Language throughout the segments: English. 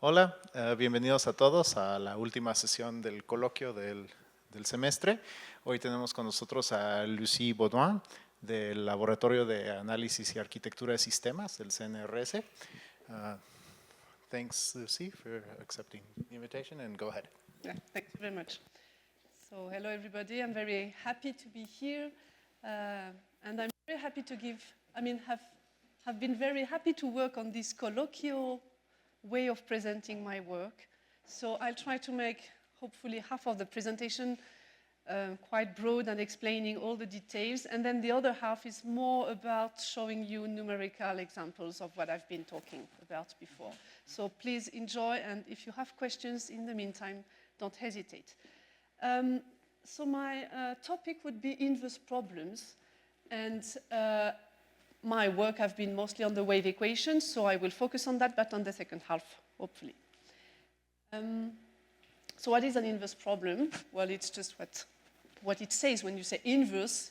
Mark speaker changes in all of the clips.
Speaker 1: Hola, bienvenidos a todos a la última sesión del coloquio del semestre. Hoy tenemos con nosotros a Lucie Baudouin del Laboratorio de Análisis y Arquitectura de Sistemas, del CNRS. Thanks, Lucie, for accepting the invitation, and go ahead.
Speaker 2: Yeah, thank you very much. So, hello everybody. I'm very happy to be here, and I'm very happy to have been very happy to work on this colloquial way of presenting my work. So I'll try to make, hopefully, half of the presentation quite broad and explaining all the details, and then the other half is more about showing you numerical examples of what I've been talking about before. So please enjoy, and if you have questions in the meantime, don't hesitate. So my topic would be inverse problems, and my work has been mostly on the wave equations, so I will focus on that, but on the second half, hopefully. So what is an inverse problem? Well, it's just what it says when you say inverse,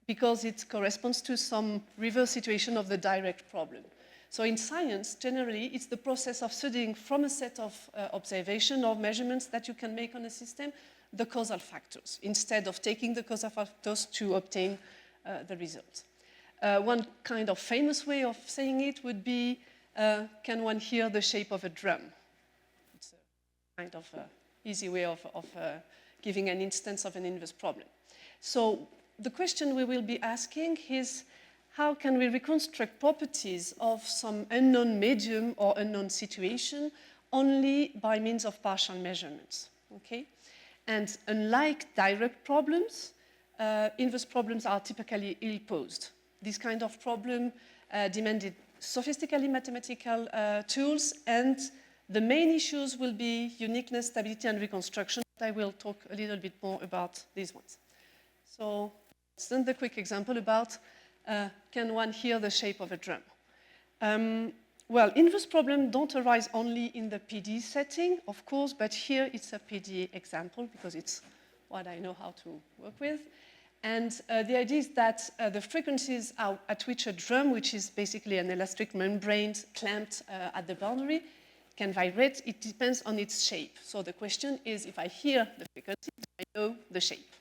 Speaker 2: because it corresponds to some reverse situation of the direct problem. So in science, generally, it's the process of studying from a set of observation or measurements that you can make on a system the causal factors, instead of taking the causal factors to obtain the result. One kind of famous way of saying it would be, can one hear the shape of a drum? It's a kind of easy way of giving an instance of an inverse problem. So the question we will be asking is, how can we reconstruct properties of some unknown medium or unknown situation only by means of partial measurements? Okay? And unlike direct problems, inverse problems are typically ill-posed. This kind of problem demanded sophisticated mathematical tools, and the main issues will be uniqueness, stability, and reconstruction. I will talk a little bit more about these ones. So let's send a quick example about can one hear the shape of a drum? Well, inverse problems don't arise only in the PD setting, of course, but here it's a PD example because it's what I know how to work with. And the idea is that the frequencies at which a drum, which is basically an elastic membrane clamped at the boundary, can vibrate, it depends on its shape. So the question is, if I hear the frequency, I know the shape.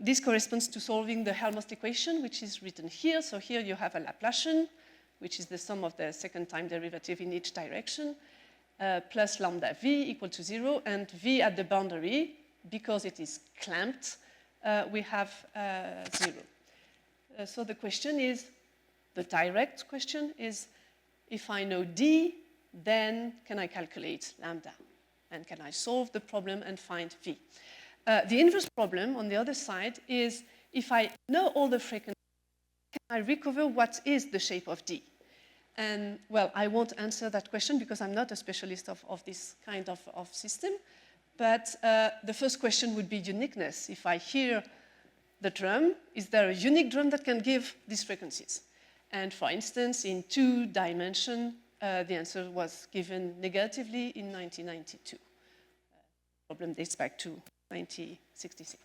Speaker 2: This corresponds to solving the Helmholtz equation, which is written here. So here you have a Laplacian, which is the sum of the second time derivative in each direction, plus lambda v equal to 0, and v at the boundary, because it is clamped, we have 0. So the question is, the direct question is, if I know d, then can I calculate lambda? And can I solve the problem and find v? The inverse problem, on the other side, is if I know all the frequencies, can I recover what is the shape of d? And, well, I won't answer that question because I'm not a specialist of this kind of system. But the first question would be uniqueness. If I hear the drum, is there a unique drum that can give these frequencies? And for instance, in 2 dimensions, the answer was given negatively in 1992. The problem dates back to 1966.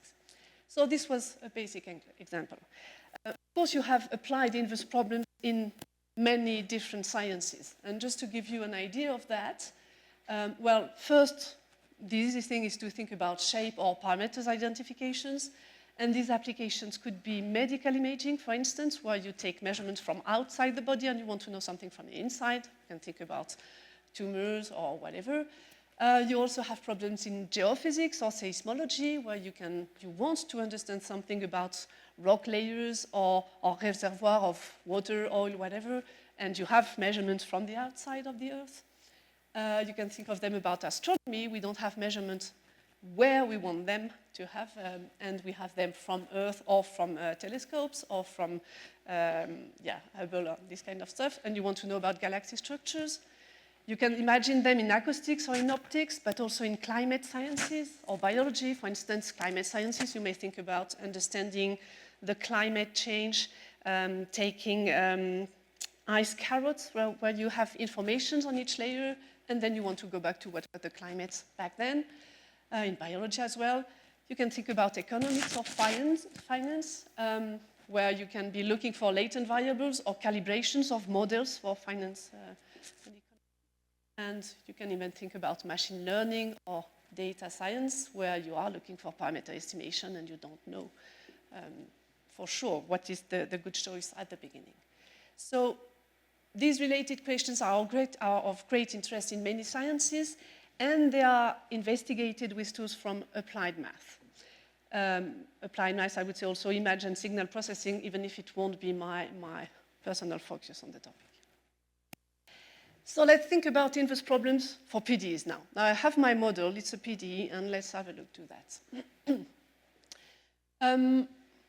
Speaker 2: So this was a basic example. Of course, you have applied inverse problems in many different sciences. And just to give you an idea of that, well, first, the easy thing is to think about shape or parameters identifications. And these applications could be medical imaging, for instance, where you take measurements from outside the body and you want to know something from the inside. You can think about tumors or whatever. You also have problems in geophysics or seismology, where you want to understand something about rock layers or reservoir of water, oil, whatever, and you have measurements from the outside of the Earth. You can think of them about astronomy. We don't have measurements where we want them to have, and we have them from Earth or from telescopes or from Hubble or this kind of stuff, and you want to know about galaxy structures. You can imagine them in acoustics or in optics, but also in climate sciences or biology. For instance, climate sciences, you may think about understanding the climate change, taking ice carrots where you have information on each layer, and then you want to go back to what was the climate back then. In biology as well. You can think about economics or finance where you can be looking for latent variables or calibrations of models for finance and economy. And you can even think about machine learning or data science, where you are looking for parameter estimation and you don't know for sure what is the good choice at the beginning. So these related questions are of great interest in many sciences, and they are investigated with tools from applied math. Applied math, I would say also image and signal processing, even if it won't be my personal focus on the topic. So let's think about inverse problems for PDEs now. Now I have my model, it's a PDE, and let's have a look to that.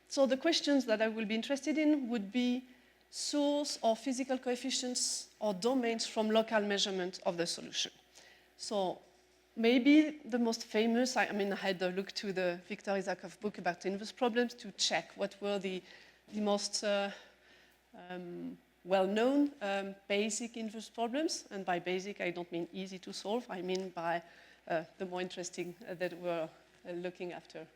Speaker 2: So the questions that I will be interested in would be source or physical coefficients or domains from local measurement of the solution. So maybe the most famous, I had a look to the Viktor Isakov book about inverse problems to check what were the most well-known basic inverse problems. And by basic, I don't mean easy to solve. I mean by the more interesting that we're looking after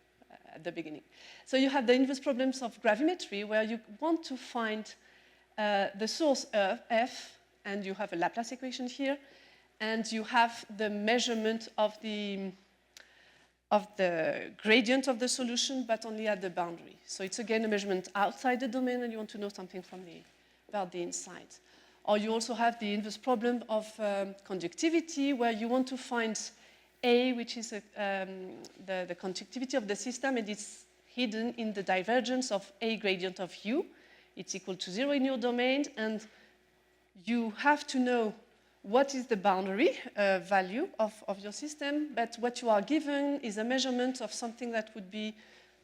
Speaker 2: at the beginning. So you have the inverse problems of gravimetry, where you want to find the source f, and you have a Laplace equation here, and you have the measurement of the gradient of the solution, but only at the boundary. So it's again a measurement outside the domain, and you want to know something about the inside. Or you also have the inverse problem of conductivity, where you want to find A, which is the conductivity of the system, and it's hidden in the divergence of A gradient of U. It's equal to 0 in your domain, and you have to know what is the boundary value of your system, but what you are given is a measurement of something that would be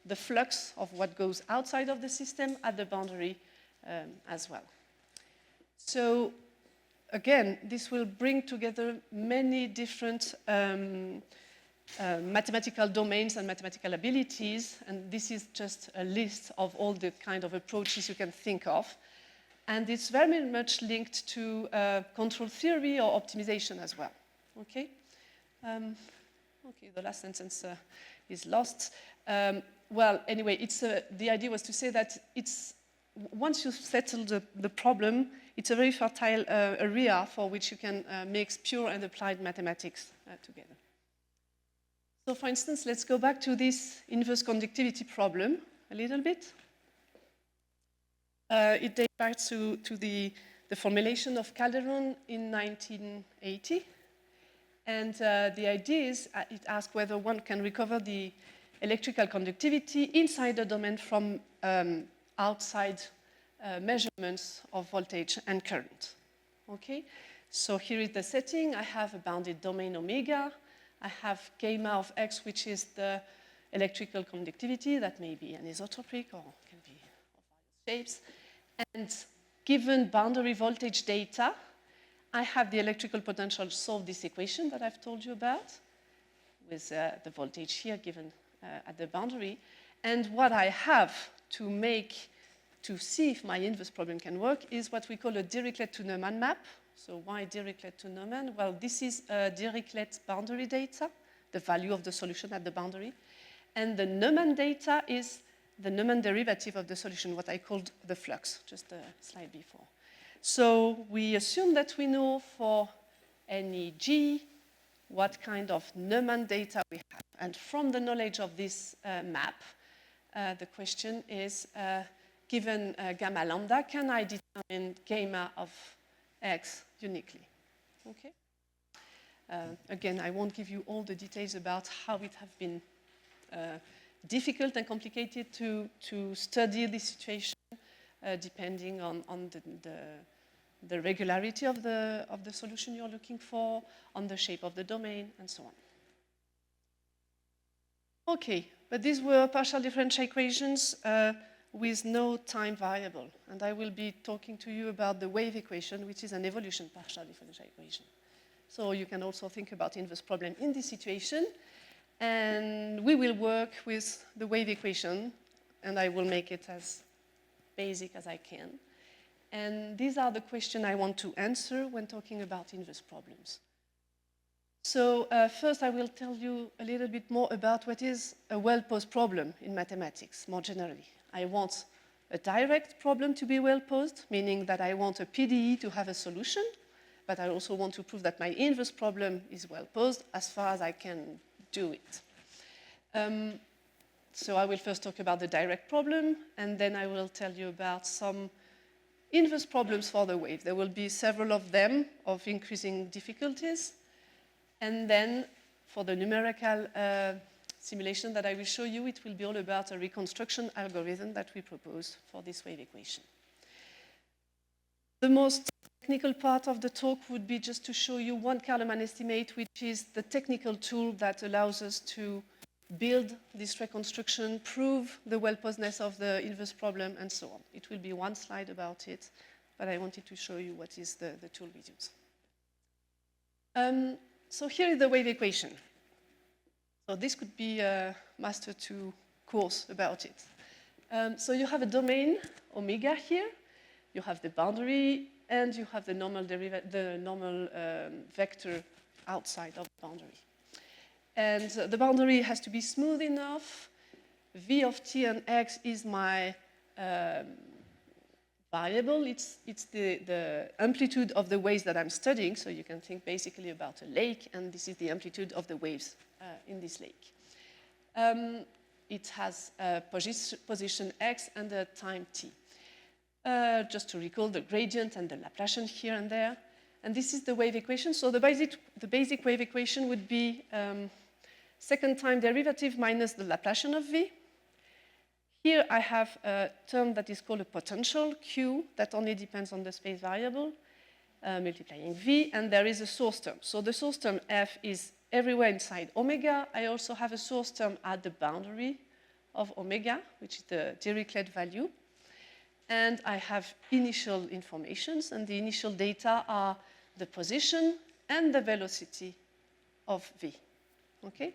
Speaker 2: the flux of what goes outside of the system at the boundary as well. So again, this will bring together many different mathematical domains and mathematical abilities, and this is just a list of all the kind of approaches you can think of. And it's very much linked to control theory or optimization as well. Okay? Okay, the last sentence is lost. Well, anyway, the idea was to say that once you settle the problem, it's a very fertile area for which you can mix pure and applied mathematics together. So for instance, let's go back to this inverse conductivity problem a little bit. It dates back to the formulation of Calderon in 1980. And the idea is, it asks whether one can recover the electrical conductivity inside the domain from outside measurements of voltage and current. Okay? So here is the setting. I have a bounded domain omega. I have gamma of x, which is the electrical conductivity. That may be anisotropic or can be of various shapes. And given boundary voltage data, I have the electrical potential to solve this equation that I've told you about, with the voltage here given at the boundary. And what I have to see if my inverse problem can work is what we call a Dirichlet to Neumann map. So why Dirichlet to Neumann? Well, this is Dirichlet boundary data, the value of the solution at the boundary. And the Neumann data is the Neumann derivative of the solution, what I called the flux, just a slide before. So we assume that we know for any G what kind of Neumann data we have. And from the knowledge of this map, the question is, given gamma lambda, can I determine gamma of x uniquely? Okay. Again, I won't give you all the details about how it has been difficult and complicated to study this situation, depending on the regularity of the solution you're looking for, on the shape of the domain, and so on. Okay, but these were partial differential equations with no time variable. And I will be talking to you about the wave equation, which is an evolution partial differential equation. So you can also think about inverse problem in this situation. And we will work with the wave equation, and I will make it as basic as I can. And these are the questions I want to answer when talking about inverse problems. So first, I will tell you a little bit more about what is a well-posed problem in mathematics, more generally. I want a direct problem to be well-posed, meaning that I want a PDE to have a solution, but I also want to prove that my inverse problem is well posed as far as I can do it. So I will first talk about the direct problem, and then I will tell you about some inverse problems for the wave. There will be several of them of increasing difficulties. And then for the numerical simulation that I will show you, it will be all about a reconstruction algorithm that we propose for this wave equation. The most technical part of the talk would be just to show you one Kalman estimate, which is the technical tool that allows us to build this reconstruction, prove the well-posedness of the inverse problem, and so on. It will be one slide about it, but I wanted to show you what is the tool we use. So here is the wave equation. So this could be a Master 2 course about it. So you have a domain, omega here, you have the boundary, and you have the normal vector outside of the boundary. And the boundary has to be smooth enough. V of t and x is my variable. It's the amplitude of the waves that I'm studying. So you can think basically about a lake, and this is the amplitude of the waves in this lake. It has a position x and a time t. Just to recall the gradient and the Laplacian here and there. And this is the wave equation. So the basic wave equation would be second time derivative minus the Laplacian of v. Here I have a term that is called a potential, q, that only depends on the space variable, multiplying v, and there is a source term. So the source term f is everywhere inside omega. I also have a source term at the boundary of omega, which is the Dirichlet value. And I have initial informations, and the initial data are the position and the velocity of v. Okay?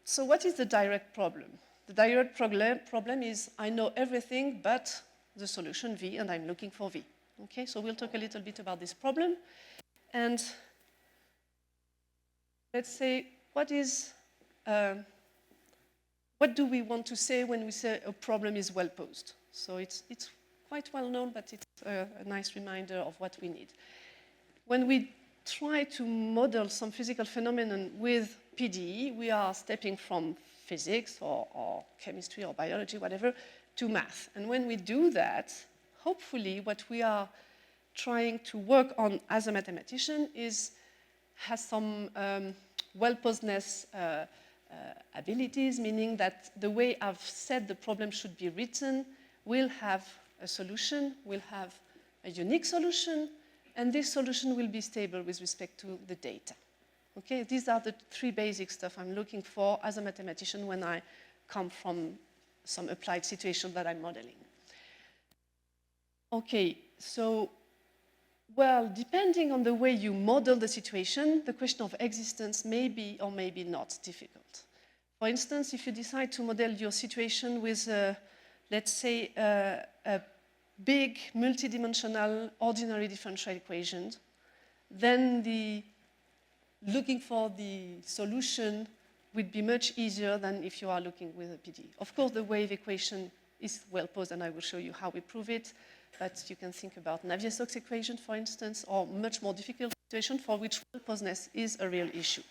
Speaker 2: So what is the direct problem? The direct problem is I know everything but the solution v, and I'm looking for v. Okay, so we'll talk a little bit about this problem. And let's say, what do we want to say when we say a problem is well posed? So it's quite well known, but it's a nice reminder of what we need. When we try to model some physical phenomenon with PDE, we are stepping from physics or chemistry or biology, whatever, to math. And when we do that, hopefully what we are trying to work on as a mathematician has some well-posedness abilities, meaning that the way I've said the problem should be written will have a solution, will have a unique solution, and this solution will be stable with respect to the data. Okay, these are the three basic stuff I'm looking for as a mathematician when I come from some applied situation that I'm modeling. Okay, so, well, depending on the way you model the situation, the question of existence may be or may be not difficult. For instance, if you decide to model your situation with, let's say, a big multidimensional ordinary differential equation, then looking for the solution would be much easier than if you are looking with a PDE. Of course, the wave equation is well posed, and I will show you how we prove it. But you can think about Navier-Stokes equation, for instance, or much more difficult situation for which well-posedness is a real issue.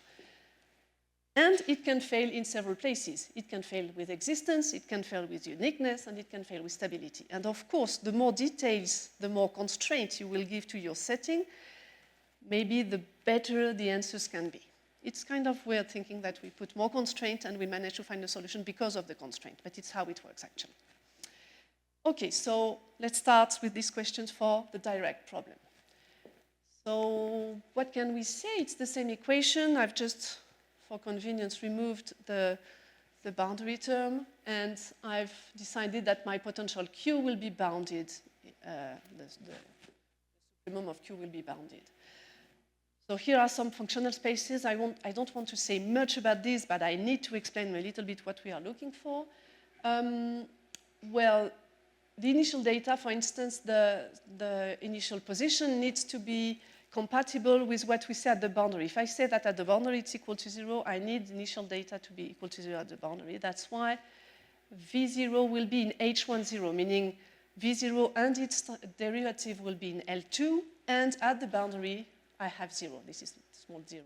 Speaker 2: And it can fail in several places. It can fail with existence, it can fail with uniqueness, and it can fail with stability. And of course, the more details, the more constraints you will give to your setting, maybe the better the answers can be. It's kind of weird thinking that we put more constraint and we manage to find a solution because of the constraint, but it's how it works actually. Okay, so let's start with these questions for the direct problem. So what can we say? It's the same equation. I've just, for convenience, removed the boundary term, and I've decided that my potential Q will be bounded. The supremum of Q will be bounded. So here are some functional spaces. I don't want to say much about this, but I need to explain a little bit what we are looking for. Well, the initial data, for instance, the initial position needs to be compatible with what we say at the boundary. If I say that at the boundary it's equal to 0, I need initial data to be equal to 0 at the boundary. That's why V0 will be in H10, meaning V0 and its derivative will be in L2, And at the boundary, I have 0. This is small 0.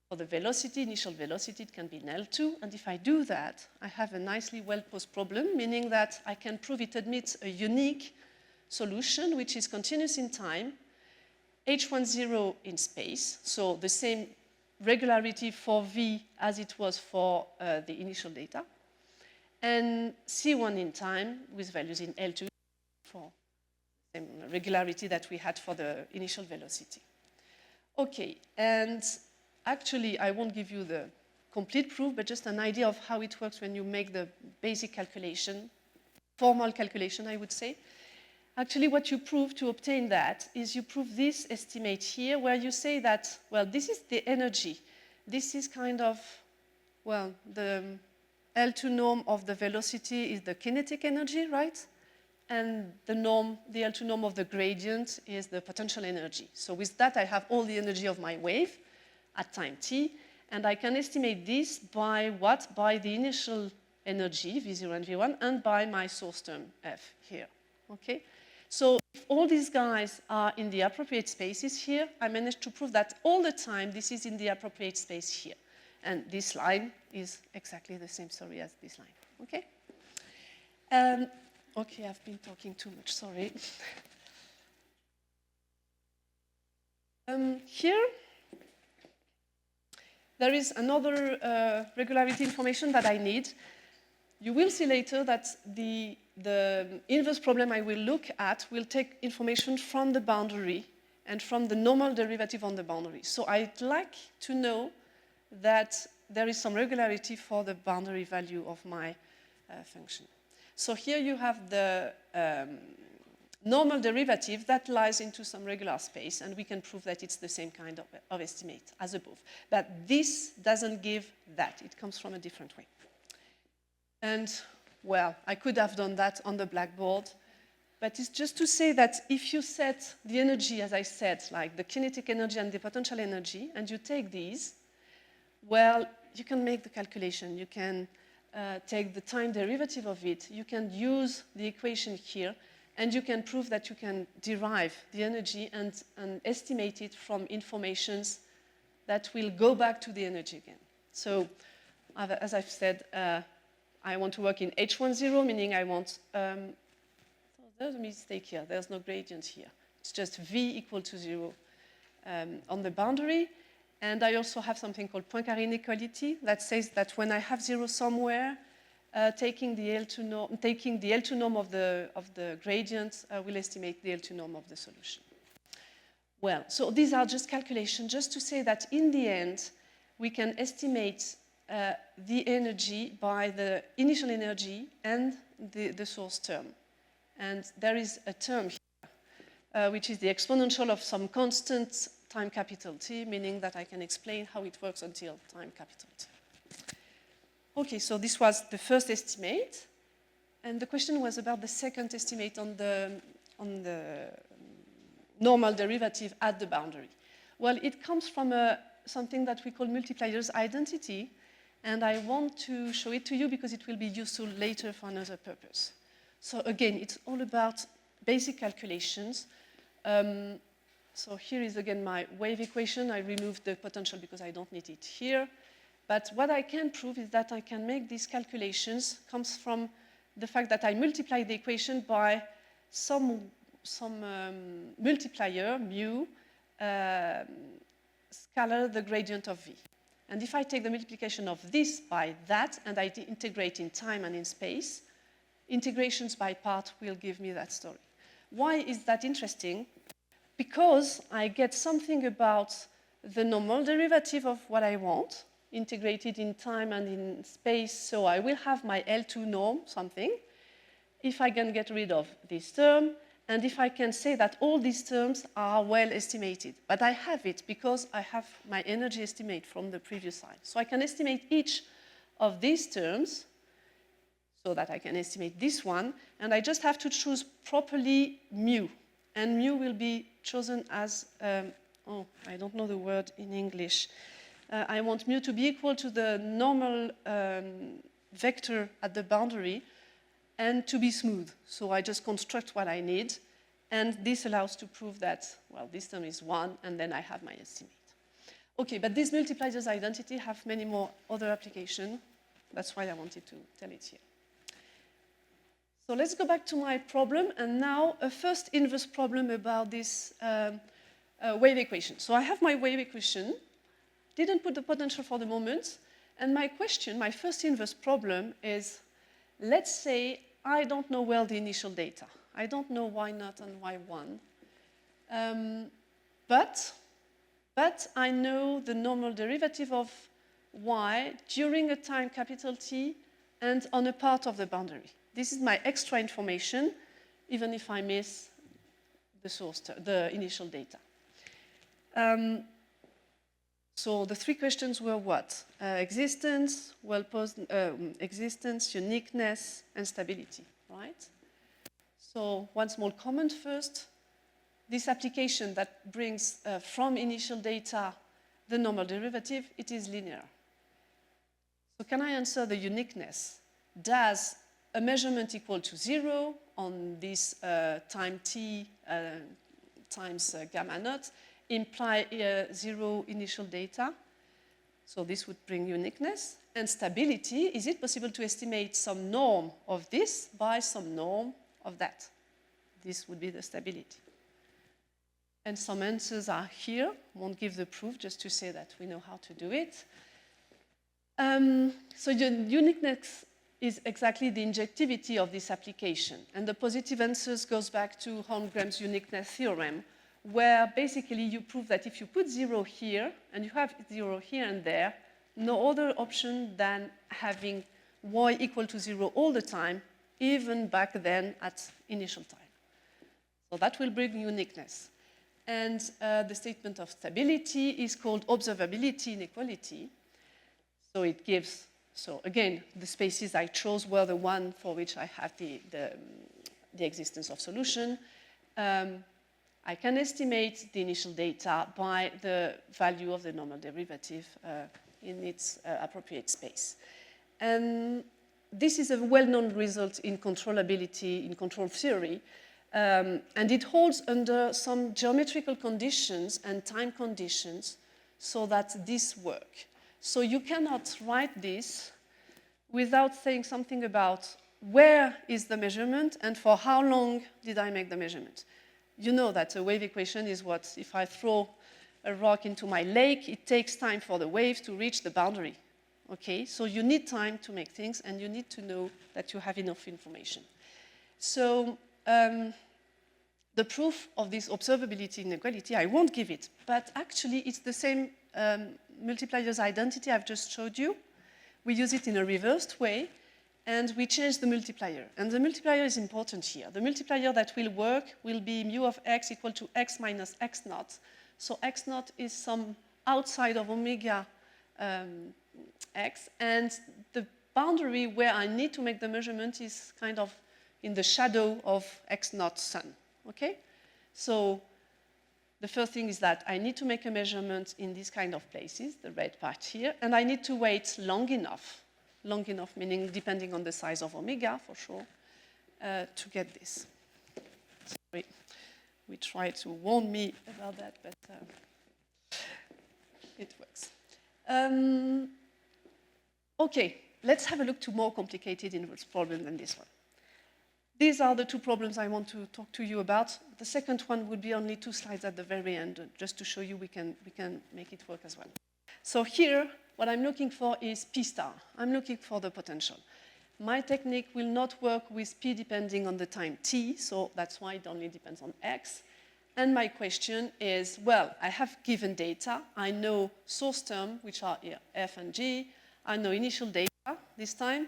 Speaker 2: For the velocity, initial velocity, it can be in L2. And if I do that, I have a nicely well-posed problem, meaning that I can prove it admits a unique solution, which is continuous in time, H10 in space, so the same regularity for V as it was for the initial data, and C1 in time with values in L2 for the same regularity that we had for the initial velocity. Okay, and actually I won't give you the complete proof, but just an idea of how it works when you make the basic calculation, formal calculation I would say. Actually, what you prove to obtain that is you prove this estimate here, where you say that, well, this is the energy. This is kind of, well, the L2 norm of the velocity is the kinetic energy, right? And the norm, the L2 norm of the gradient is the potential energy. So with that, I have all the energy of my wave at time t, and I can estimate this by what? By the initial energy, V0 and V1, and by my source term, F, here, okay? So if all these guys are in the appropriate spaces here, I managed to prove that all the time this is in the appropriate space here. And this line is exactly the same story as this line, okay? Okay, I've been talking too much, sorry. Here, there is another regularity information that I need. You will see later that the inverse problem I will look at will take information from the boundary and from the normal derivative on the boundary. So I'd like to know that there is some regularity for the boundary value of my function. So here you have the normal derivative that lies into some regular space, and we can prove that it's the same kind of estimate as above. But this doesn't give that. It comes from a different way. And, well, I could have done that on the blackboard, but it's just to say that if you set the energy, as I said, like the kinetic energy and the potential energy, and you take these, well, you can make the calculation. You can take the time derivative of it. You can use the equation here, and you can prove that you can derive the energy and estimate it from informations that will go back to the energy again. So, as I've said, I want to work in H10, meaning I want, there's a mistake here, there's no gradient here. It's just V equal to 0 on the boundary. And I also have something called Poincare inequality that says that when I have 0 somewhere, taking the L2 norm of the gradient will estimate the L2 norm of the solution. Well, so these are just calculations, just to say that in the end, we can estimate the energy by the initial energy and the source term. And there is a term here, which is the exponential of some constant time capital T, meaning that I can explain how it works until time capital T. Okay, so this was the first estimate. And the question was about the second estimate on the normal derivative at the boundary. Well, it comes from something that we call multiplier's identity. And I want to show it to you because it will be useful later for another purpose. So again, it's all about basic calculations. So here is again my wave equation. I removed the potential because I don't need it here. But what I can prove is that I can make these calculations comes from the fact that I multiply the equation by some multiplier, mu, scalar the gradient of V. And if I take the multiplication of this by that, and I integrate in time and in space, integrations by part will give me that story. Why is that interesting? Because I get something about the normal derivative of what I want, integrated in time and in space, so I will have my L2 norm, something. If I can get rid of this term, and if I can say that all these terms are well estimated. But I have it because I have my energy estimate from the previous slide. So I can estimate each of these terms so that I can estimate this one, and I just have to choose properly mu. And mu will be chosen as, oh, I don't know the word in English. I want mu to be equal to the normal vector at the boundary and to be smooth. So I just construct what I need. And this allows to prove that, well, this term is 1, and then I have my estimate. Okay, but these multipliers identity have many more other applications. That's why I wanted to tell it here. So let's go back to my problem, and now a first inverse problem about this wave equation. So I have my wave equation, didn't put the potential for the moment, and my question, my first inverse problem is, let's say I don't know well the initial data. I don't know y0 and y1, but I know the normal derivative of y during a time capital T and on a part of the boundary. This is my extra information, even if I miss the source, the initial data. So the three questions were what? Existence, existence, uniqueness, and stability, right? So one small comment first. This application that brings from initial data the normal derivative, it is linear. So can I answer the uniqueness? Does a measurement equal to 0 on this time t times gamma naught imply 0 initial data? So this would bring uniqueness. And stability, is it possible to estimate some norm of this by some norm of that? This would be the stability. And some answers are here. Won't give the proof, just to say that we know how to do it. So uniqueness is exactly the injectivity of this application. And the positive answers goes back to Holmgren's uniqueness theorem, where basically you prove that if you put 0 here, and you have 0 here and there, no other option than having y equal to 0 all the time, even back then at initial time. So that will bring uniqueness. And the statement of stability is called observability inequality. So it gives, so again, the spaces I chose were the one for which I have the existence of solution. I can estimate the initial data by the value of the normal derivative in its appropriate space. And this is a well-known result in controllability, in control theory, and it holds under some geometrical conditions and time conditions so that this works. So you cannot write this without saying something about where is the measurement and for how long did I make the measurement. You know that a wave equation is what, if I throw a rock into my lake, it takes time for the wave to reach the boundary. Okay, so you need time to make things, and you need to know that you have enough information. So the proof of this observability inequality, I won't give it, but actually it's the same multiplier's identity I've just showed you. We use it in a reversed way, and we change the multiplier. And the multiplier is important here. The multiplier that will work will be mu of x equal to x minus x naught. So x naught is some outside of omega x, and the boundary where I need to make the measurement is kind of in the shadow of x naught sun, okay? So the first thing is that I need to make a measurement in these kind of places, the red part here, and I need to wait long enough meaning depending on the size of omega, for sure, to get this. Sorry, we try to warn me about that, but it works. Okay, let's have a look to more complicated inverse problem than this one. These are the two problems I want to talk to you about. The second one would be only 2 slides at the very end, just to show you we can make it work as well. So here, what I'm looking for is P star. I'm looking for the potential. My technique will not work with P depending on the time T, so that's why it only depends on X. And my question is, well, I have given data. I know source term, which are here, F and G. I know initial data this time,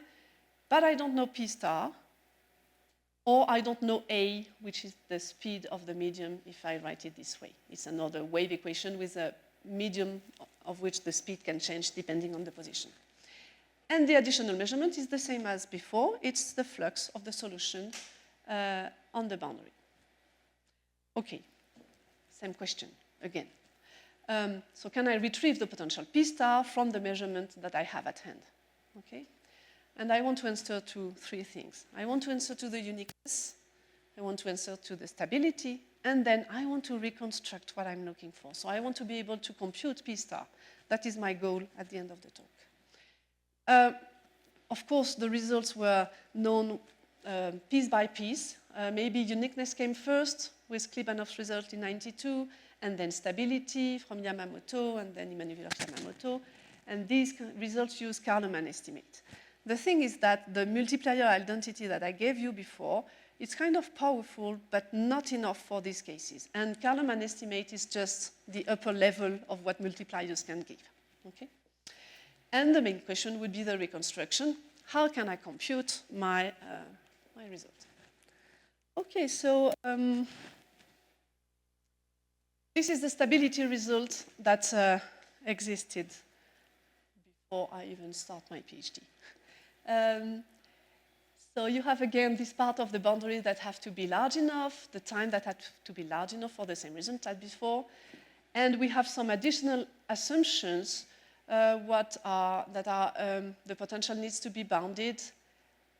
Speaker 2: but I don't know P star, or I don't know A, which is the speed of the medium if I write it this way. It's another wave equation with a medium of which the speed can change depending on the position. And the additional measurement is the same as before. It's the flux of the solution on the boundary. Okay, same question again. So can I retrieve the potential P star from the measurement that I have at hand? Okay, and I want to answer to 3 things. I want to answer to the uniqueness. I want to answer to the stability, and then I want to reconstruct what I'm looking for. So I want to be able to compute P star. That is my goal at the end of the talk. Of course, the results were known piece by piece. Maybe uniqueness came first with Klebanov's result in '92, and then stability from Yamamoto, and then Emmanuel Yamamoto. And these results use Karleman estimate. The thing is that the multiplier identity that I gave you before, it's kind of powerful, but not enough for these cases. And Karleman estimate is just the upper level of what multipliers can give. Okay? And the main question would be the reconstruction. How can I compute my result? Okay, so this is the stability result that existed before I even start my PhD. So you have, again, this part of the boundary that have to be large enough, the time that had to be large enough for the same result as before. And we have some additional assumptions the potential needs to be bounded.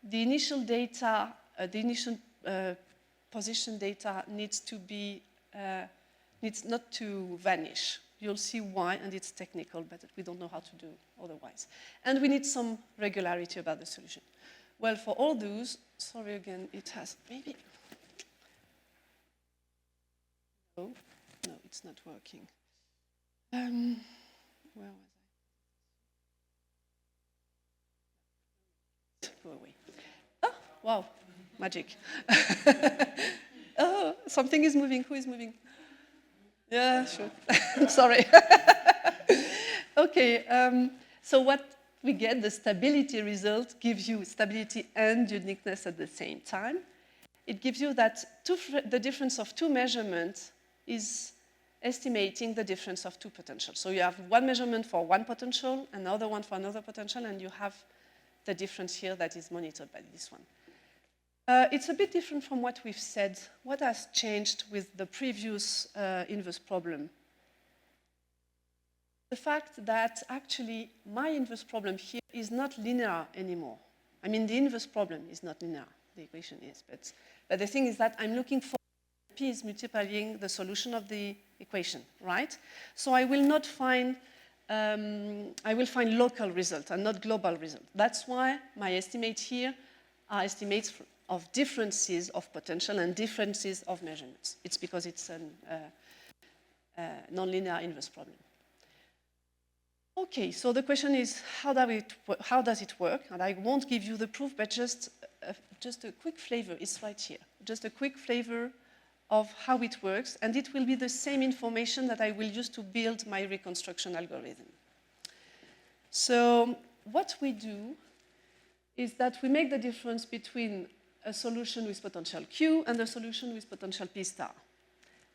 Speaker 2: The initial data, the initial position data needs not to vanish. You'll see why, and it's technical, but we don't know how to do otherwise. And we need some regularity about the solution. Well, for all those, sorry again, it has maybe. No, it's not working. Where was I? Go away. Oh, wow, magic. Oh, something is moving. Who is moving? Yeah, sure. Sorry. Okay, so what we get, the stability result, gives you stability and uniqueness at the same time. It gives you that the difference of two measurements is estimating the difference of two potentials. So you have one measurement for one potential, another one for another potential, and you have the difference here that is monitored by this one. It's a bit different from what we've said. What has changed with the previous inverse problem? The fact that actually my inverse problem here is not linear anymore. I mean, the inverse problem is not linear. The equation is, but the thing is that I'm looking for P is multiplying the solution of the equation, right? So I will not find, I will find local result and not global result. That's why my estimates here are estimates of differences of potential and differences of measurements. It's because it's a nonlinear inverse problem. Okay, so the question is, how does it work? And I won't give you the proof, but just a quick flavor. It's right here. Just a quick flavor of how it works, and it will be the same information that I will use to build my reconstruction algorithm. So what we do is that we make the difference between a solution with potential Q and a solution with potential P star.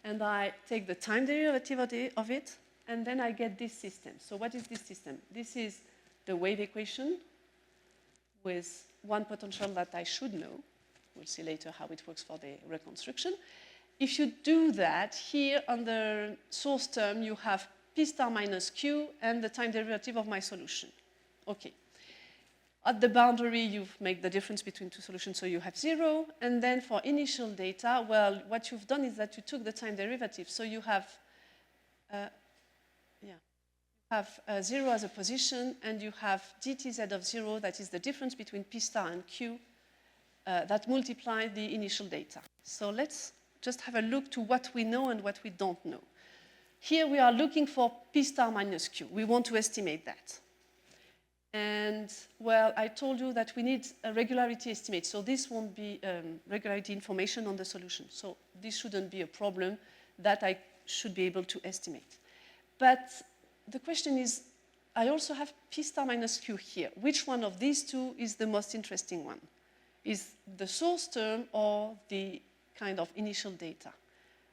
Speaker 2: And I take the time derivative of it, and then I get this system. So what is this system? This is the wave equation with one potential that I should know. We'll see later how it works for the reconstruction. If you do that, here on the source term, you have P star minus Q and the time derivative of my solution. Okay. At the boundary, you make the difference between two solutions, so you have 0. And then for initial data, well, what you've done is that you took the time derivative. So you have, 0 as a position, and you have dtz of 0, that is the difference between P star and Q, that multiply the initial data. So let's just have a look to what we know and what we don't know. Here we are looking for P star minus Q. We want to estimate that. And, well, I told you that we need a regularity estimate, so this won't be regularity information on the solution. So this shouldn't be a problem that I should be able to estimate. But the question is, I also have P star minus Q here. Which one of these two is the most interesting one? Is the source term or the kind of initial data?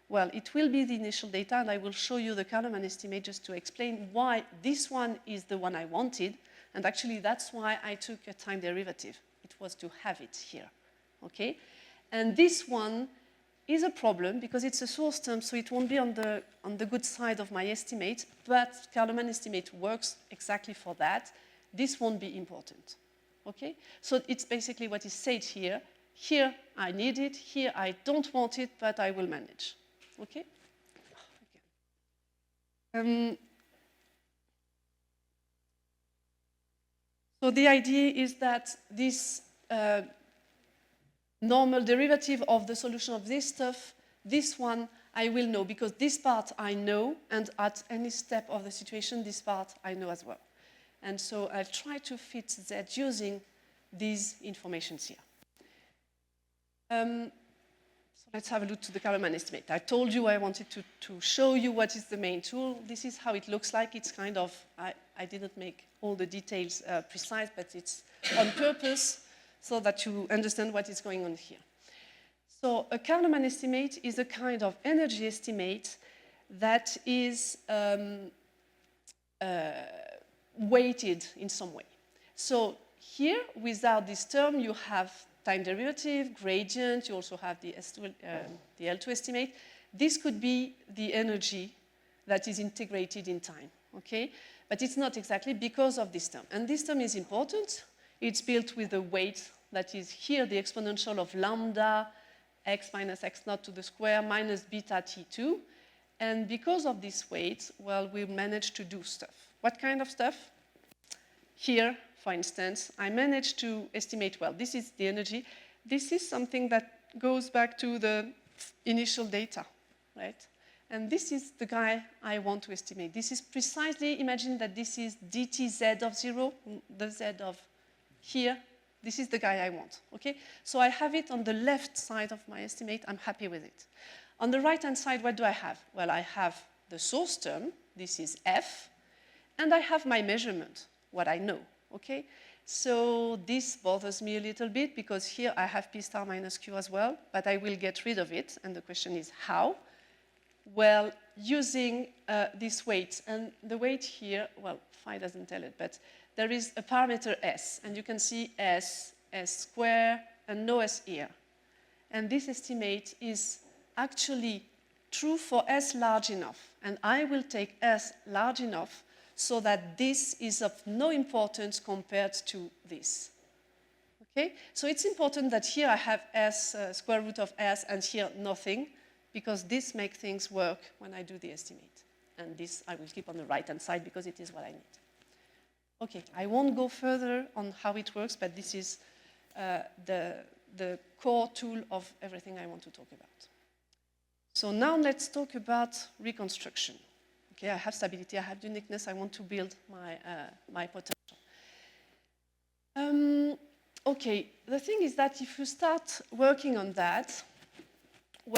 Speaker 2: Well, it will be the initial data, and I will show you the Karleman estimate just to explain why this one is the one I wanted. And actually, that's why I took a time derivative. It was to have it here, okay? And this one is a problem because it's a source term, so it won't be on the good side of my estimate, but Karleman estimate works exactly for that. This won't be important, okay? So it's basically what is said here. Here I need it, here I don't want it, but I will manage. Okay? So the idea is that this normal derivative of the solution of this stuff, this one I will know, because this part I know, and at any step of the situation, this part I know as well. And so I'll try to fit that using these informations here. So let's have a look to the Kalman estimate. I told you I wanted to show you what is the main tool. This is how it looks like. It's kind of, I didn't make all the details precise, but it's on purpose so that you understand what is going on here. So a Kalman estimate is a kind of energy estimate that is weighted in some way. So here, without this term, you have time derivative, gradient, you also have the L2 estimate. This could be the energy that is integrated in time, okay? But it's not exactly because of this term. And this term is important. It's built with a weight that is here, the exponential of lambda x minus x naught to the square minus beta t2. And because of this weight, well, we managed to do stuff. What kind of stuff? Here, for instance, I managed to estimate, well, this is the energy. This is something that goes back to the initial data, right? And this is the guy I want to estimate. This is precisely, imagine that this is dtz of 0, the z of here. This is the guy I want, okay? So I have it on the left side of my estimate. I'm happy with it. On the right-hand side, what do I have? Well, I have the source term. This is f. And I have my measurement, what I know, okay? So this bothers me a little bit because here I have p star minus q as well, but I will get rid of it. And the question is how? Well, using this weight. And the weight here, well, phi doesn't tell it, but there is a parameter s. And you can see s, s square, and no s here. And this estimate is actually true for s large enough. And I will take s large enough so that this is of no importance compared to this. Okay? So it's important that here I have s, square root of s, and here nothing, because this makes things work when I do the estimate. And this I will keep on the right-hand side because it is what I need. Okay, I won't go further on how it works, but this is the core tool of everything I want to talk about. So now let's talk about reconstruction. Okay, I have stability, I have uniqueness, I want to build my potential. Okay, the thing is that if you start working on that, well,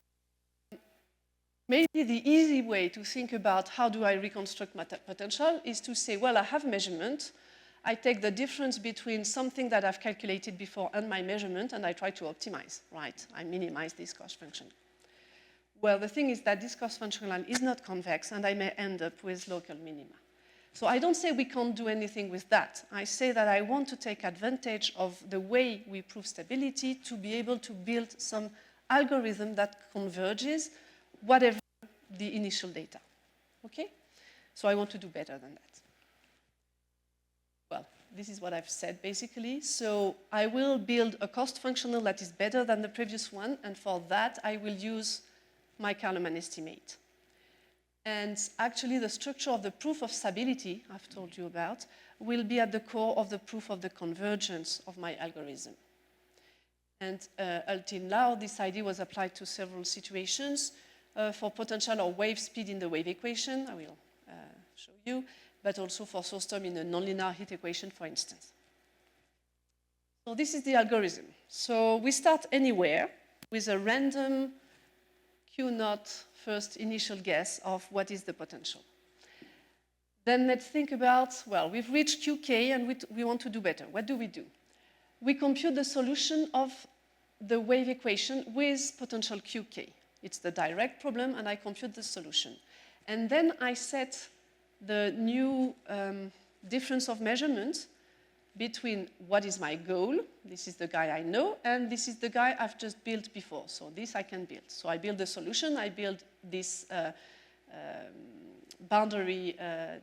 Speaker 2: maybe the easy way to think about how do I reconstruct my potential is to say, well, I have measurement, I take the difference between something that I've calculated before and my measurement, and I try to optimize, right? I minimize this cost function. Well, the thing is that this cost function line is not convex, and I may end up with local minima. So I don't say we can't do anything with that. I say that I want to take advantage of the way we prove stability to be able to build some algorithm that converges whatever the initial data. Okay? So I want to do better than that. Well, this is what I've said, basically. So I will build a cost functional that is better than the previous one, and for that, I will use my Kalman estimate. And actually, the structure of the proof of stability, I've told you about, will be at the core of the proof of the convergence of my algorithm. And until now, this idea was applied to several situations for potential or wave speed in the wave equation, I will show you, but also for source term in a nonlinear heat equation, for instance. So this is the algorithm. So we start anywhere with a random Q0 first initial guess of what is the potential. Then let's think about, well, we've reached QK and we want to do better. What do? We compute the solution of the wave equation with potential QK. It's the direct problem, and I compute the solution. And then I set the new difference of measurement between what is my goal, this is the guy I know, and this is the guy I've just built before. So this I can build. So I build the solution, I build this boundary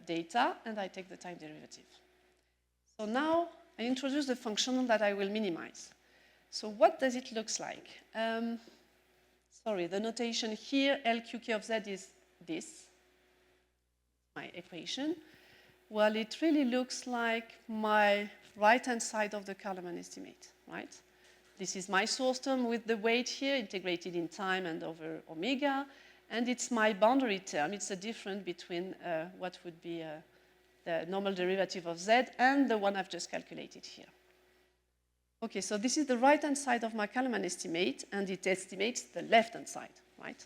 Speaker 2: data, and I take the time derivative. So now I introduce the functional that I will minimize. So what does it look like? Sorry, the notation here, LQK of Z is this, my equation. Well, it really looks like my right-hand side of the Kalman estimate, right? This is my source term with the weight here, integrated in time and over omega. And it's my boundary term. It's the difference between what would be the normal derivative of Z and the one I've just calculated here. Okay, so this is the right-hand side of my Kalman estimate, and it estimates the left-hand side, right?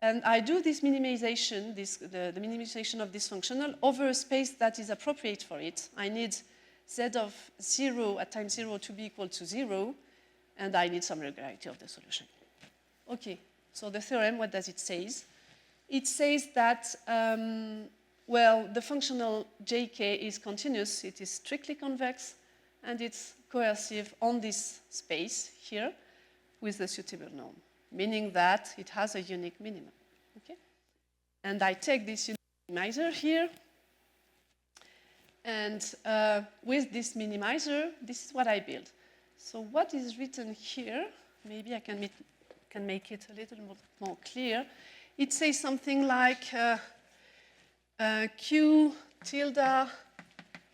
Speaker 2: And I do this minimization, the minimization of this functional over a space that is appropriate for it. I need Z of 0 at time 0 to be equal to 0, and I need some regularity of the solution. Okay, so the theorem, what does it say? It says that, well, the functional jk is continuous, it is strictly convex, and it's coercive on this space here with the suitable norm, meaning that it has a unique minimum. Okay? And I take this unique minimizer here, and with this minimizer, this is what I build. So what is written here, maybe I can make it a little more clear. It says something like Q tilde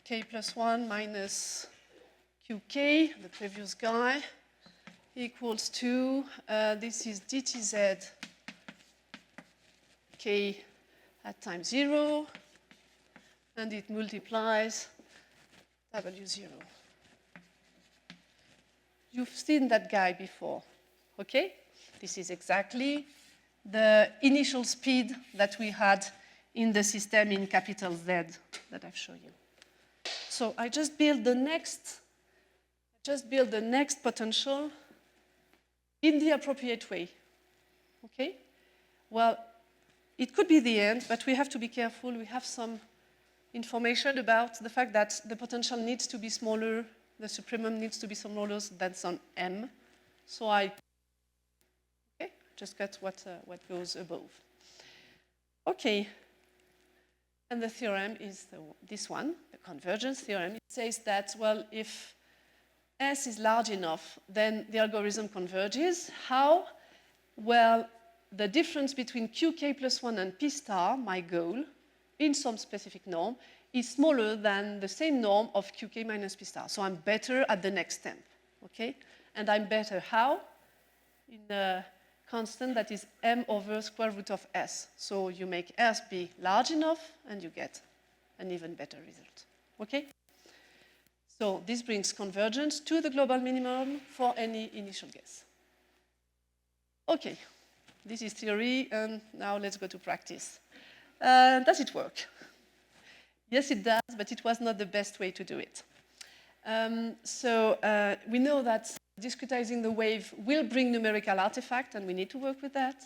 Speaker 2: k plus 1 minus QK, the previous guy, equals to, this is dTz k at time 0, and it multiplies W0. You've seen that guy before, okay? This is exactly the initial speed that we had in the system in capital Z that I've shown you. So I just build the next potential in the appropriate way, okay? Well, it could be the end, but we have to be careful. We have some information about the fact that the potential needs to be smaller, the supremum needs to be smaller than some m. So I just got what goes above. Okay, and the theorem is this one, the convergence theorem. It says that, well, if S is large enough, then the algorithm converges. How? Well, the difference between Qk plus 1 and P star, my goal, in some specific norm, is smaller than the same norm of Qk minus P star. So I'm better at the next step, okay? And I'm better how? In a constant that is m over square root of S. So you make S be large enough, and you get an even better result, okay? So this brings convergence to the global minimum for any initial guess. Okay, this is theory, and now let's go to practice. Does it work? Yes, it does, but it was not the best way to do it. We know that discretizing the wave will bring numerical artifact, and we need to work with that.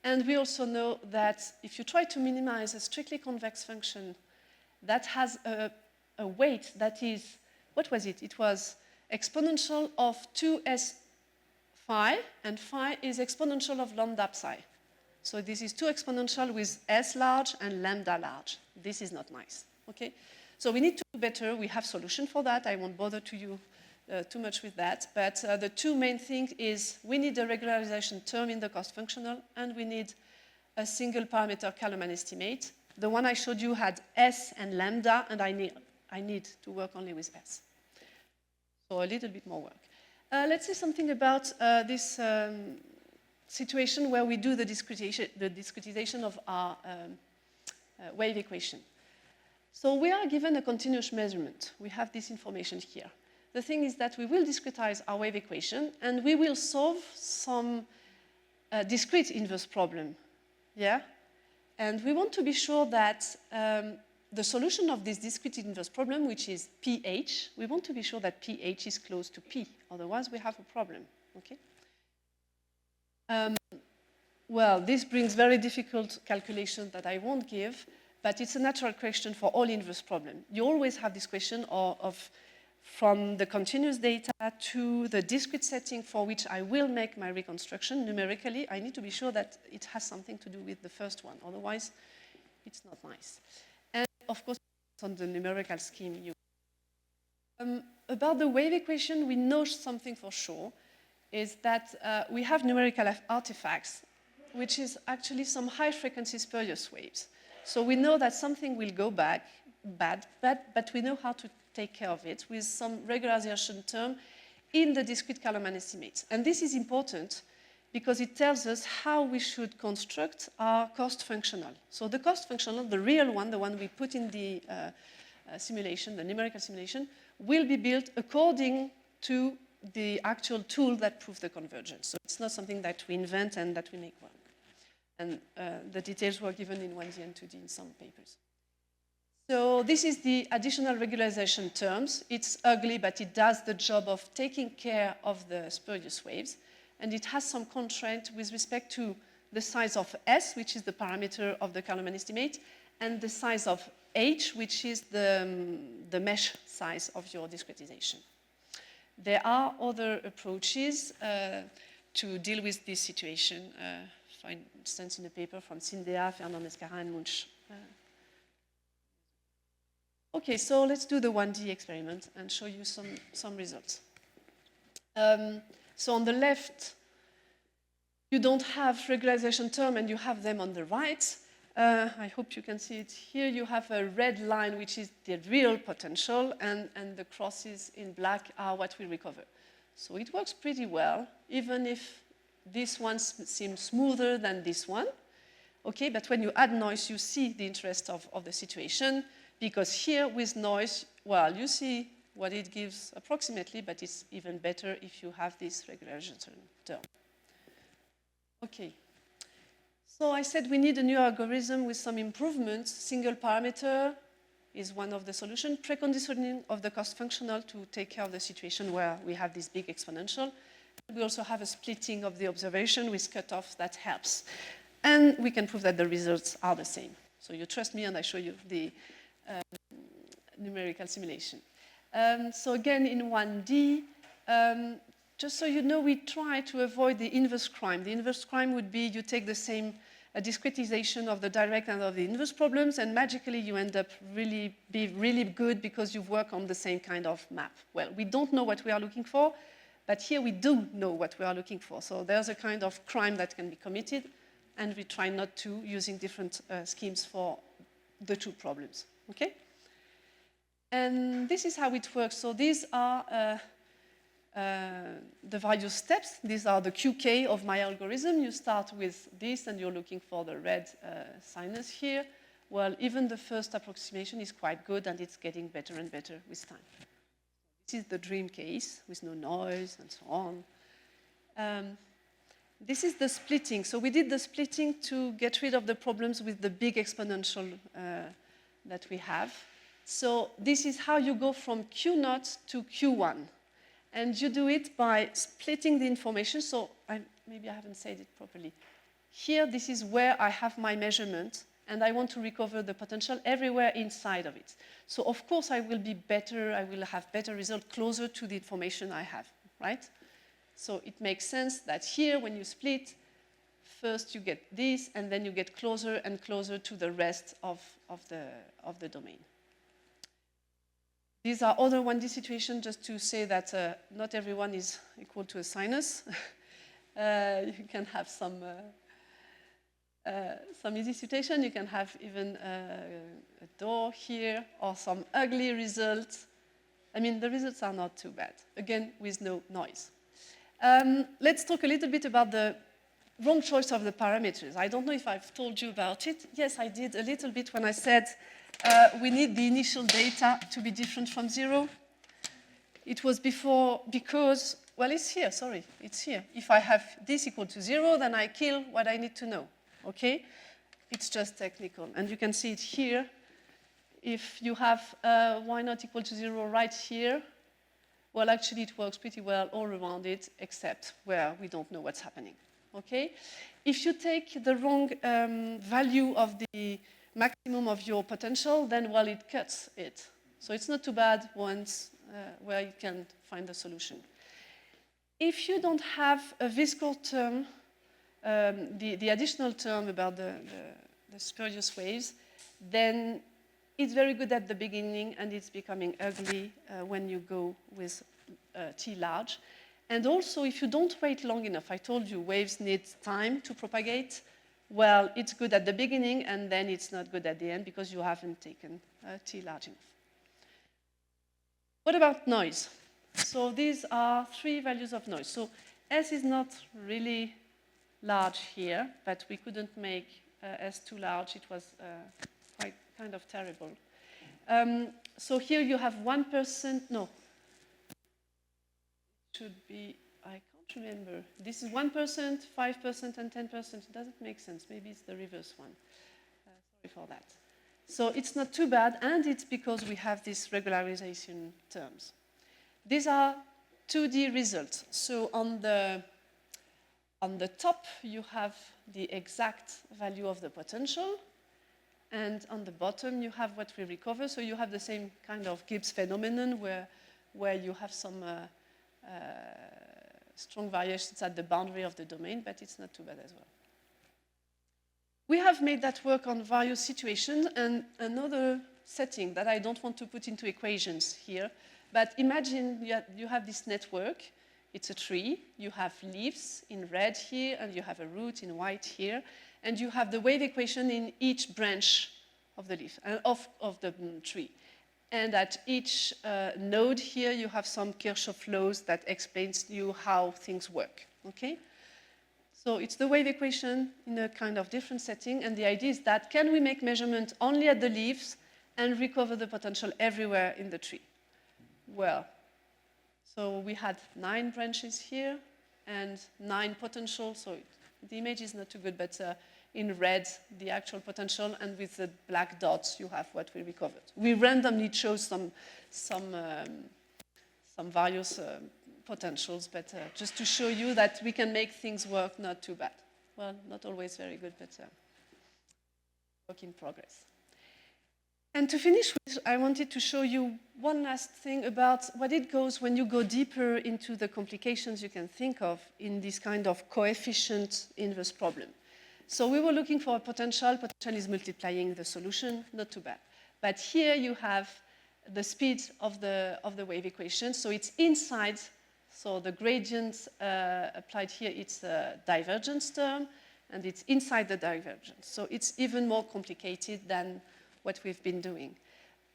Speaker 2: And we also know that if you try to minimize a strictly convex function that has a weight that is, what was it? It was exponential of 2s phi, and phi is exponential of lambda psi. So this is 2 exponential with s large and lambda large. This is not nice, okay? So we need to do better. We have solution for that. I won't bother to you too much with that. But the two main things is we need a regularization term in the cost functional, and we need a single parameter Kalman estimate. The one I showed you had s and lambda, and I need to work only with s. So a little bit more work. Let's say something about this situation where we do the discretization of our wave equation. So we are given a continuous measurement. We have this information here. The thing is that we will discretize our wave equation, and we will solve some discrete inverse problem, yeah? And we want to be sure that the solution of this discrete inverse problem, which is pH, we want to be sure that pH is close to P. Otherwise, we have a problem, okay? Well, this brings very difficult calculations that I won't give, but it's a natural question for all inverse problems. You always have this question of from the continuous data to the discrete setting for which I will make my reconstruction numerically. I need to be sure that it has something to do with the first one. Otherwise, it's not nice. And of course, on the numerical scheme, About the wave equation, we know something for sure, is that we have numerical artifacts, which is actually some high-frequency spurious waves. So we know that something will go bad, but we know how to take care of it with some regularization term in the discrete Kalman estimates. And this is important because it tells us how we should construct our cost functional. So the cost functional, the real one, the one we put in the simulation, the numerical simulation, will be built according to the actual tool that proves the convergence. So it's not something that we invent and that we make work. And the details were given in 1D and 2D in some papers. So this is the additional regularization terms. It's ugly, but it does the job of taking care of the spurious waves. And it has some constraint with respect to the size of S, which is the parameter of the Kalman estimate, and the size of H, which is the mesh size of your discretization. There are other approaches to deal with this situation, for instance, in a paper from Cindea, Fernandez-Carra, and Munch. Okay, so let's do the 1D experiment and show you some results. So on the left, you don't have regularization term and you have them on the right. I hope you can see it here. You have a red line, which is the real potential, and the crosses in black are what we recover. So it works pretty well, even if this one seems smoother than this one. Okay, but when you add noise, you see the interest of the situation, because here with noise, well, you see what it gives approximately, but it's even better if you have this regularization term. Okay. So I said we need a new algorithm with some improvements. Single parameter is one of the solutions. Preconditioning of the cost functional to take care of the situation where we have this big exponential. We also have a splitting of the observation with cutoff that helps. And we can prove that the results are the same. So you trust me and I show you the numerical simulation. So again, in 1D, just so you know, we try to avoid the inverse crime. The inverse crime would be you take the same discretization of the direct and of the inverse problems, and magically you end up really good because you've worked on the same kind of map. Well, we don't know what we are looking for, but here we do know what we are looking for. So there's a kind of crime that can be committed, and we try not to, using different schemes for the two problems, okay? And this is how it works. So these are the various steps. These are the QK of my algorithm. You start with this, and you're looking for the red sinus here. Well, even the first approximation is quite good, and it's getting better and better with time. This is the dream case with no noise and so on. This is the splitting. So we did the splitting to get rid of the problems with the big exponential that we have. So this is how you go from Q0 to Q1. And you do it by splitting the information. So maybe I haven't said it properly. Here, this is where I have my measurement, and I want to recover the potential everywhere inside of it. So of course, I will be better, I will have better results closer to the information I have, right? So it makes sense that here, when you split, first you get this, and then you get closer and closer to the rest of the domain. These are other 1D situations, just to say that not everyone is equal to a sinus. You can have some easy situation. You can have even a door here, or some ugly results. I mean, the results are not too bad, again, with no noise. Let's talk a little bit about the wrong choice of the parameters. I don't know if I've told you about it. Yes, I did a little bit when I said we need the initial data to be different from 0. It was because, well, it's here, sorry, it's here. If I have this equal to 0, then I kill what I need to know, okay? It's just technical, and you can see it here. If you have y not equal to 0 right here, well, actually it works pretty well all around it, except where we don't know what's happening, okay? If you take the wrong value of the maximum of your potential, then, well, it cuts it. So it's not too bad once where you can find the solution. If you don't have a visceral term, the additional term about the spurious waves, then it's very good at the beginning, and it's becoming ugly when you go with T large. And also, if you don't wait long enough, I told you waves need time to propagate. Well, it's good at the beginning, and then it's not good at the end because you haven't taken T large enough. What about noise? So these are 3 values of noise. So S is not really large here, but we couldn't make S too large. It was quite kind of terrible. So here you have 1%, no, it should be, I can't remember. This is 1%, 5%, and 10%. It doesn't make sense. Maybe it's the reverse one. Sorry for that. So it's not too bad, and it's because we have these regularization terms. These are 2D results. So on the top, you have the exact value of the potential, and on the bottom, you have what we recover. So you have the same kind of Gibbs phenomenon where you have some strong variations at the boundary of the domain, but it's not too bad as well. We have made that work on various situations, and another setting that I don't want to put into equations here, but imagine you have this network. It's a tree. You have leaves in red here, and you have a root in white here, and you have the wave equation in each branch of the leaf, of the tree. And at each node here, you have some Kirchhoff laws that explains to you how things work, okay? So it's the wave equation in a kind of different setting, and the idea is that can we make measurement only at the leaves and recover the potential everywhere in the tree? Well, so we had 9 branches here and 9 potentials, so the image is not too good, but in red, the actual potential, and with the black dots, you have what we recovered. We randomly chose some various potentials, but just to show you that we can make things work not too bad. Well, not always very good, but work in progress. And to finish with, I wanted to show you one last thing about what it goes when you go deeper into the complications you can think of in this kind of coefficient inverse problem. So we were looking for a potential. Potential is multiplying the solution, not too bad. But here you have the speed of the wave equation. So it's inside. So the gradient applied here, it's a divergence term, and it's inside the divergence. So it's even more complicated than what we've been doing.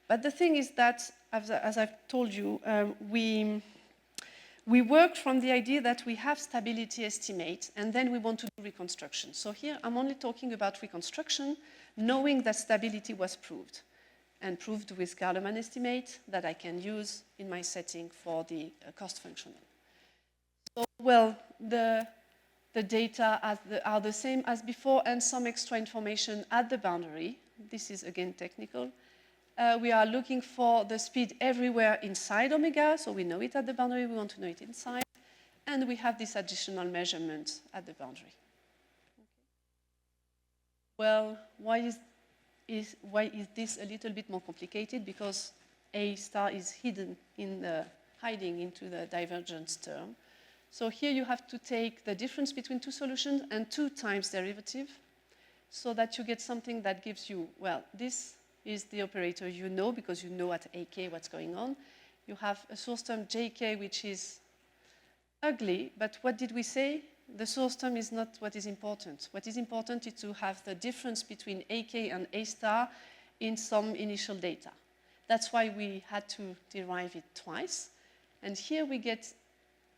Speaker 2: But the thing is that, as I've told you, we work from the idea that we have stability estimate, and then we want to do reconstruction. So here I'm only talking about reconstruction, knowing that stability was proved, and proved with Garleman estimate that I can use in my setting for the cost functional. So, well, the data are the same as before, and some extra information at the boundary. This is, again, technical. We are looking for the speed everywhere inside omega, so we know it at the boundary, we want to know it inside, and we have this additional measurement at the boundary. Okay. Well, why is this a little bit more complicated? Because A star is hidden hiding into the divergence term. So here you have to take the difference between 2 solutions and 2 times derivative, so that you get something that gives you, well, this is the operator you know, because you know at AK what's going on. You have a source term JK, which is ugly, but what did we say? The source term is not what is important. What is important is to have the difference between AK and A star in some initial data. That's why we had to derive it twice. And here we get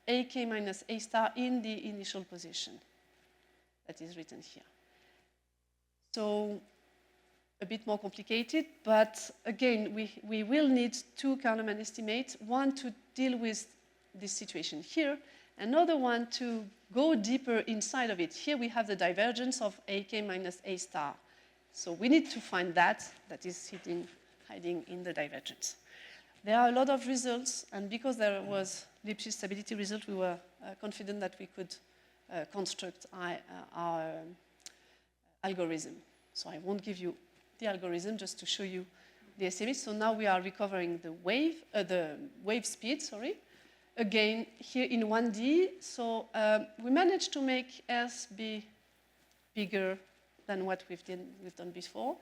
Speaker 2: AK minus A star in the initial position that is written here. So a bit more complicated, but again, we will need 2 Kahneman estimates, one to deal with this situation here, another one to go deeper inside of it. Here we have the divergence of AK minus A star. So we need to find that is hiding in the divergence. There are a lot of results, and because there was Lipschitz stability result, we were confident that we could construct our algorithm. So I won't give you the algorithm, just to show you the estimate. So now we are recovering the wave speed, sorry. Again, here in 1D, so we managed to make S be bigger than what we've done before.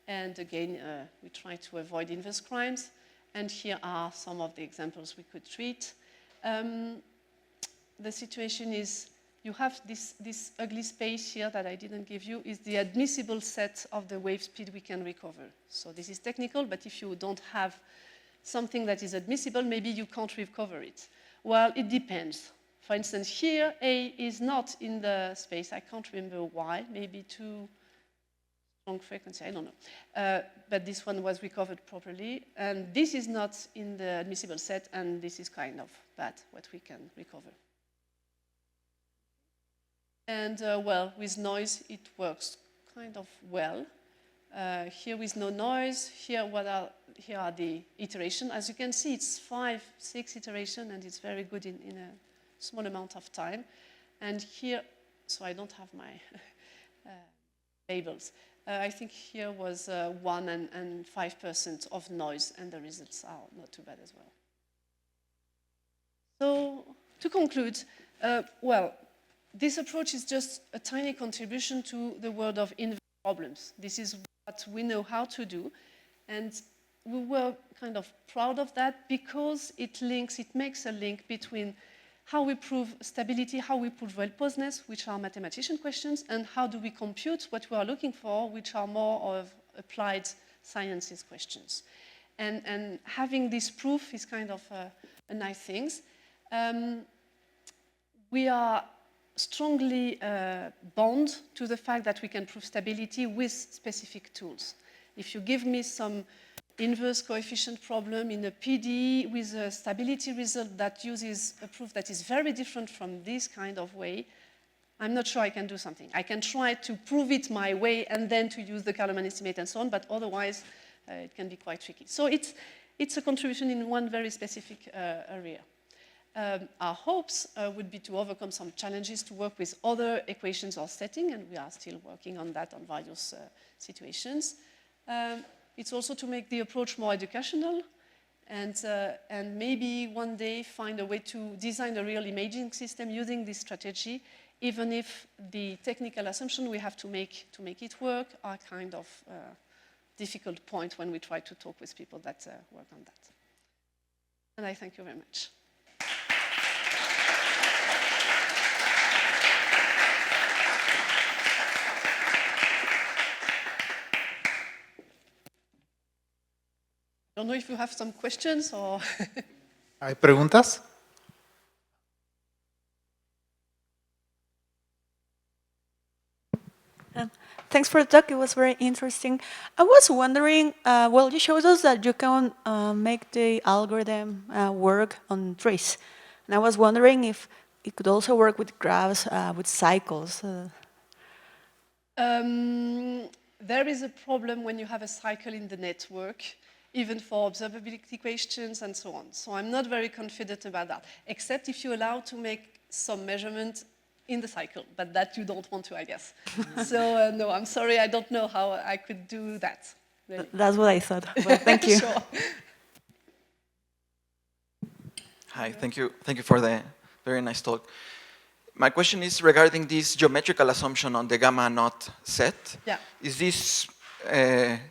Speaker 2: And again, we try to avoid inverse crimes. And here are some of the examples we could treat. The situation is, you have this ugly space here that I didn't give you, is the admissible set of the wave speed we can recover. So this is technical, but if you don't have something that is admissible, maybe you can't recover it. Well, it depends. For instance, here, A is not in the space. I can't remember why, maybe too strong frequency, I don't know. But this one was recovered properly. And this is not in the admissible set, and this is kind of bad, what we can recover. And well, with noise, it works kind of well. Here with no noise, here are the iterations. As you can see, it's 5, 6 iterations, and it's very good in a small amount of time. And here, so I don't have my labels. I think here was 1 and 5% of noise, and the results are not too bad as well. So to conclude, well, this approach is just a tiny contribution to the world of inverse problems. This is what we know how to do, and we were kind of proud of that because it makes a link between how we prove stability, how we prove well-posedness, which are mathematician questions, and how do we compute what we are looking for, which are more of applied sciences questions. And having this proof is kind of a nice thing. We are strongly bound to the fact that we can prove stability with specific tools. If you give me some inverse coefficient problem in a PDE with a stability result that uses a proof that is very different from this kind of way, I'm not sure I can do something. I can try to prove it my way and then to use the Kalman estimate and so on, but otherwise it can be quite tricky. So it's a contribution in one very specific area. Our hopes would be to overcome some challenges to work with other equations or settings, and we are still working on that on various situations. It's also to make the approach more educational and maybe one day find a way to design a real imaging system using this strategy, even if the technical assumptions we have to make it work are kind of difficult point when we try to talk with people that work on that. And I thank you very much. I don't know if you have some questions or...
Speaker 1: ¿Hay preguntas?
Speaker 3: Thanks for the talk. It was very interesting. I was wondering, well, you showed us that you can make the algorithm work on trees. And I was wondering if it could also work with graphs, with cycles.
Speaker 2: There is a problem when you have a cycle in the network, even for observability questions and so on. So I'm not very confident about that, except if you allow to make some measurement in the cycle, but that you don't want to, I guess. So no, I'm sorry, I don't know how I could do that. Really.
Speaker 3: That's what I thought. Well, thank you.
Speaker 2: Sure.
Speaker 4: Hi, thank you for the very nice talk. My question is regarding this geometrical assumption on the gamma naught set.
Speaker 2: Yeah.
Speaker 4: Is this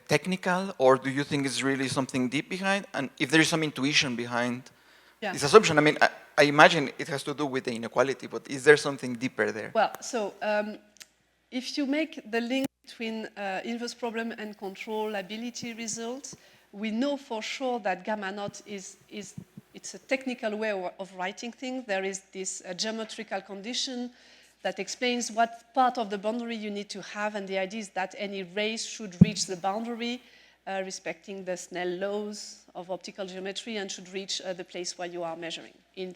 Speaker 4: technical, or do you think it's really something deep behind? And if there is some intuition behind this assumption, I mean, I imagine it has to do with the inequality, but is there something deeper there?
Speaker 2: Well, so if you make the link between inverse problem and controllability results, we know for sure that gamma naught it's a technical way of writing things. There is this geometrical condition that explains what part of the boundary you need to have, and the idea is that any rays should reach the boundary, respecting the Snell laws of optical geometry, and should reach the place where you are measuring in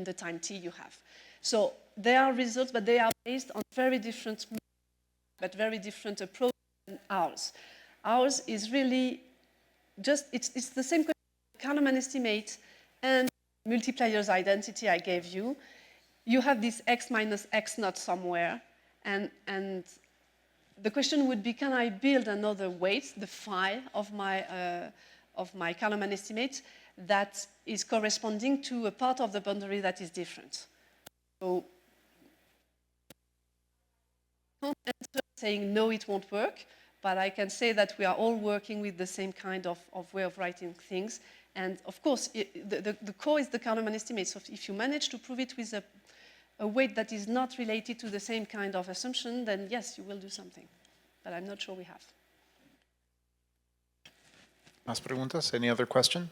Speaker 2: the time t you have. So there are results, but they are based on very different approaches than ours. Ours is really just, it's the same question, Kalman estimate and multiplier's identity I gave you. You have this x minus x naught somewhere, and the question would be, can I build another weight, the phi of my Kalman estimate, that is corresponding to a part of the boundary that is different? So, I can't answer saying no, it won't work, but I can say that we are all working with the same kind of way of writing things. And of course, the core is the Kahneman estimate. So if you manage to prove it with a weight that is not related to the same kind of assumption, then yes, you will do something. But I'm not sure we have.
Speaker 1: Más preguntas? Any other question?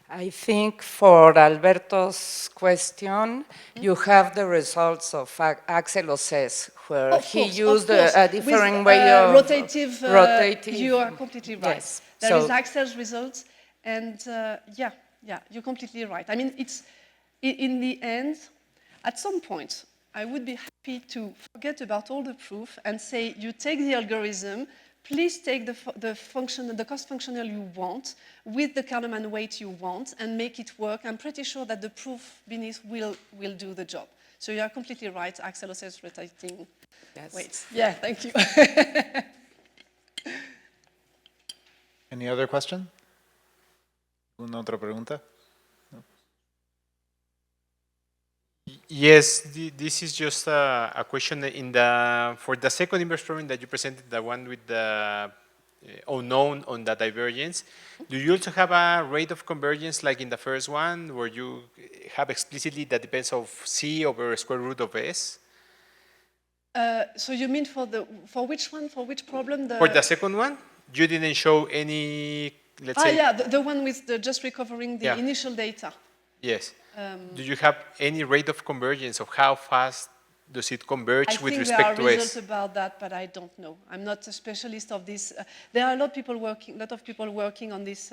Speaker 5: I think for Alberto's question, you have the results of Axel Ossès, where
Speaker 2: Of
Speaker 5: he
Speaker 2: course,
Speaker 5: used
Speaker 2: of course.
Speaker 5: a different
Speaker 2: With,
Speaker 5: way of
Speaker 2: rotative. You are completely right.
Speaker 5: Yes.
Speaker 2: There is Axel's results, and yeah, you're completely right. I mean, it's in the end, at some point, I would be happy to forget about all the proof and say, you take the algorithm, please take the cost functional you want with the Kahneman weight you want and make it work. I'm pretty sure that the proof beneath will do the job. So you are completely right, Axel says rotating weights. Yeah, thank you.
Speaker 1: Any other question? ¿Una otra pregunta?
Speaker 6: Yes, this is just a question for the second inverse problem that you presented, the one with the unknown on the divergence. Do you also have a rate of convergence like in the first one, where you have explicitly that depends of C over square root of S?
Speaker 2: So you mean for which one? For which problem?
Speaker 6: For the second one, you didn't show any, let's say...
Speaker 2: yeah, the one with just recovering the initial data.
Speaker 6: Yes. Do you have any rate of convergence of how fast does it converge with respect to S?
Speaker 2: I think there are results about that, but I don't know. I'm not a specialist of this. There are a lot of people working on this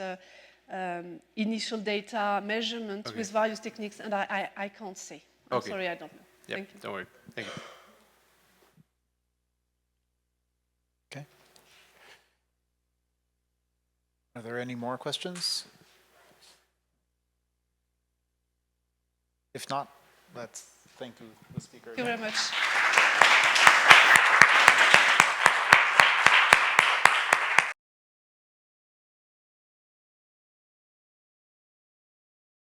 Speaker 2: initial data measurement with various techniques, and I can't say. I'm sorry, I don't know.
Speaker 6: Yep,
Speaker 2: Thank you.
Speaker 6: don't worry. Thank you.
Speaker 1: Okay. Are there any more questions? If not, let's thank the speaker.
Speaker 2: Thank you very much.